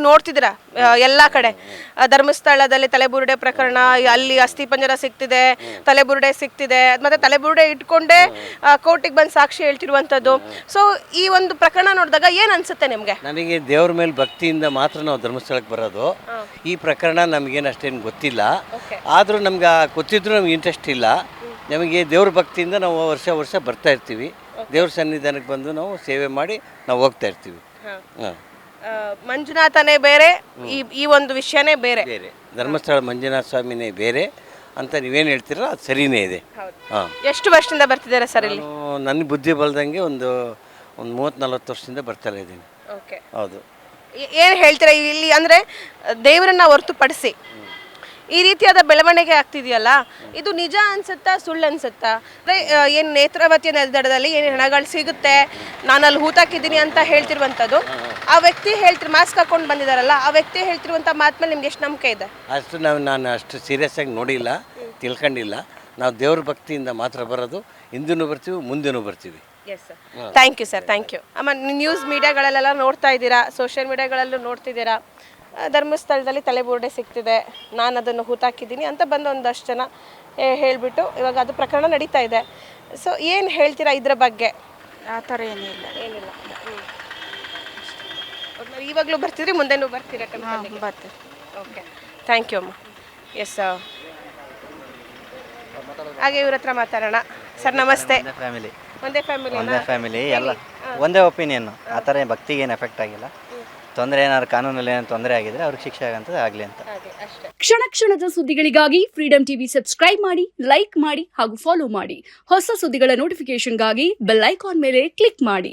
ನೀವು ನೋಡ್ತಿದ್ದೀರಾ ಎಲ್ಲ ಕಡೆ ಧರ್ಮಸ್ಥಳದಲ್ಲಿ ತಲೆಬುರುಡೆ ಪ್ರಕರಣ, ಅಲ್ಲಿ ಅಸ್ಥಿಪಂಜರ ಸಿಗ್ತಿದೆ, ತಲೆಬುರುಡೆ ಸಿಗ್ತಿದೆ, ಮತ್ತೆ ತಲೆಬುರುಡೆ ಇಟ್ಕೊಂಡೇ ಕೋರ್ಟಿಗೆ ಬಂದು ಸಾಕ್ಷಿ ಹೇಳ್ತಿರುವಂಥದ್ದು. ಸೊ ಈ ಒಂದು ಪ್ರಕರಣ ನೋಡಿದಾಗ ಏನು ಅನ್ಸುತ್ತೆ ನಿಮಗೆ? ನಮಗೆ ದೇವ್ರ ಮೇಲೆ ಭಕ್ತಿಯಿಂದ ಮಾತ್ರ ನಾವು ಧರ್ಮಸ್ಥಳಕ್ಕೆ ಬರೋದು. ಈ ಪ್ರಕರಣ ನಮಗೇನು ಅಷ್ಟೇನು ಗೊತ್ತಿಲ್ಲ, ಆದರೂ ನಮ್ಗೆ ಗೊತ್ತಿದ್ರೂ ನಮ್ಗೆ ಇಂಟ್ರೆಸ್ಟ್ ಇಲ್ಲ. ನಮಗೆ ದೇವ್ರ ಭಕ್ತಿಯಿಂದ ನಾವು ವರ್ಷ ಬರ್ತಾ ಇರ್ತೀವಿ. ದೇವ್ರ ಸನ್ನಿಧಾನಕ್ಕೆ ಬಂದು ನಾವು ಸೇವೆ ಮಾಡಿ ನಾವು ಹೋಗ್ತಾ ಇರ್ತೀವಿ. ಮಂಜುನಾಥನೇ ಬೇರೆ, ಈ ಒಂದು ವಿಷಯನೇ ಬೇರೆ. ಧರ್ಮಸ್ಥಳ ಮಂಜುನಾಥ ಸ್ವಾಮಿನೇ ಬೇರೆ ಅಂತ ನೀವೇನು ಹೇಳ್ತೀರೋ ಅದು ಸರಿಯೇ ಇದೆ. ಹಾಂ. ಎಷ್ಟು ವರ್ಷದಿಂದ ಬರ್ತಿದ್ದಾರೆ ಸರ್ ಇಲ್ಲಿ? ನನ್ನ ಬುದ್ಧಿ ಬಲ್ದಂಗೆ ಒಂದು 30-40 ವರ್ಷದಿಂದ ಬರ್ತಾ ಇದ್ದೀನಿ. ಓಕೆ, ಹೌದು. ಏನು ಹೇಳ್ತೀರಾ ಇಲ್ಲಿ ಅಂದರೆ ದೇವರನ್ನ ಹೊರತುಪಡಿಸಿ ಈ ರೀತಿಯಾದ ಬೆಳವಣಿಗೆ ಆಗ್ತಿದೆಯಲ್ಲ, ಇದು ನಿಜ ಅನ್ಸುತ್ತಾ ಸುಳ್ಳು ಅನ್ಸುತ್ತಾ? ಅಂದರೆ ಏನು ನೇತ್ರಾವತಿ ನದಿ ಏನು ಹಣಗಳು ಸಿಗುತ್ತೆ, ನಾನು ಅಲ್ಲಿ ಹೂತಾಕಿದ್ದೀನಿ ಅಂತ ಹೇಳ್ತಿರುವಂಥದ್ದು, ಆ ವ್ಯಕ್ತಿ ಮಾಸ್ಕ್ ಹಾಕೊಂಡು ಬಂದಿದ್ದಾರಲ್ಲ, ಆ ವ್ಯಕ್ತಿ ಹೇಳ್ತಿರುವಂಥ ಮಾತು ಮೇಲೆ ನಿಮ್ಗೆ ಎಷ್ಟು ನಂಬಿಕೆ ಇದೆ? ಅಷ್ಟು ನಾನು ಅಷ್ಟು ಸೀರಿಯಸ್ ಆಗಿ ನೋಡಿಲ್ಲ, ತಿಳ್ಕೊಂಡಿಲ್ಲ. ನಾವು ದೇವ್ರ ಭಕ್ತಿಯಿಂದ ಮಾತ್ರ ಬರೋದು. ಹಿಂದೂ ಬರ್ತೀವಿ, ಮುಂದೆನೂ ಬರ್ತೀವಿ. Yes sir, thank you sir, thank you. ಅಮ್ಮ, ನ್ಯೂಸ್ ಮೀಡಿಯಾಗಳಲ್ಲೆಲ್ಲ ನೋಡ್ತಾ ಇದ್ದೀರಾ, ಸೋಷಿಯಲ್ ಮೀಡಿಯಾಗಳಲ್ಲೂ ನೋಡ್ತಿದ್ದೀರಾ, ಧರ್ಮಸ್ಥಳದಲ್ಲಿ ತಲೆಬುರುಡೆ ಸಿಗ್ತಿದೆ, ನಾನು ಅದನ್ನು ಹೂತಾಕಿದ್ದೀನಿ ಅಂತ ಬಂದು ಒಂದಷ್ಟು ಜನ ಹೇಳಿಬಿಟ್ಟು ಇವಾಗ ಅದು ಪ್ರಕರಣ ನಡೀತಾ ಇದೆ. ಸೊ ಏನು ಹೇಳ್ತೀರಾ ಇದ್ರ ಬಗ್ಗೆ? ಆ ಥರ ಏನಿಲ್ಲ. ಇವಾಗಲೂ ಬರ್ತಿದ್ರಿ, ಮುಂದೆನೂ ಬರ್ತೀರಾ? ಬರ್ತೀವಿ. ಓಕೆ, ಥ್ಯಾಂಕ್ ಯು ಅಮ್ಮ. ಎಸ್, ಹಾಗೆ ಇವ್ರ ಹತ್ರ ಮಾತಾಡೋಣ. ಸರ್ ನಮಸ್ತೆ. ಫ್ಯಾಮಿಲಿ ಒಂದೇ ಫ್ಯಾಮಿಲಿ ಎಲ್ಲ ಒಂದೇ ಒಪಿನಿಯನ್. ಆ ಥರ ಭಕ್ತಿಗೆ ಏನು ಎಫೆಕ್ಟ್ ಆಗಿಲ್ಲ. ತೊಂದರೆ ಏನಾದ್ರು ಕಾನೂನಲ್ಲಿ ಏನಾದ್ರು ತೊಂದರೆ ಆಗಿದ್ರೆ ಅವ್ರಿಗೆ ಶಿಕ್ಷೆ ಆಗಂತದ್ದು ಆಗಲಿ ಅಂತ. ಕ್ಷಣ ಕ್ಷಣದ ಸುದ್ದಿಗಳಿಗಾಗಿ ಫ್ರೀಡಂ ಟಿವಿ ಸಬ್ಸ್ಕ್ರೈಬ್ ಮಾಡಿ, ಲೈಕ್ ಮಾಡಿ ಹಾಗೂ ಫಾಲೋ ಮಾಡಿ. ಹೊಸ ಸುದ್ದಿಗಳ ನೋಟಿಫಿಕೇಶನ್ಗಾಗಿ ಬೆಲ್ ಐಕಾನ್ ಮೇಲೆ ಕ್ಲಿಕ್ ಮಾಡಿ.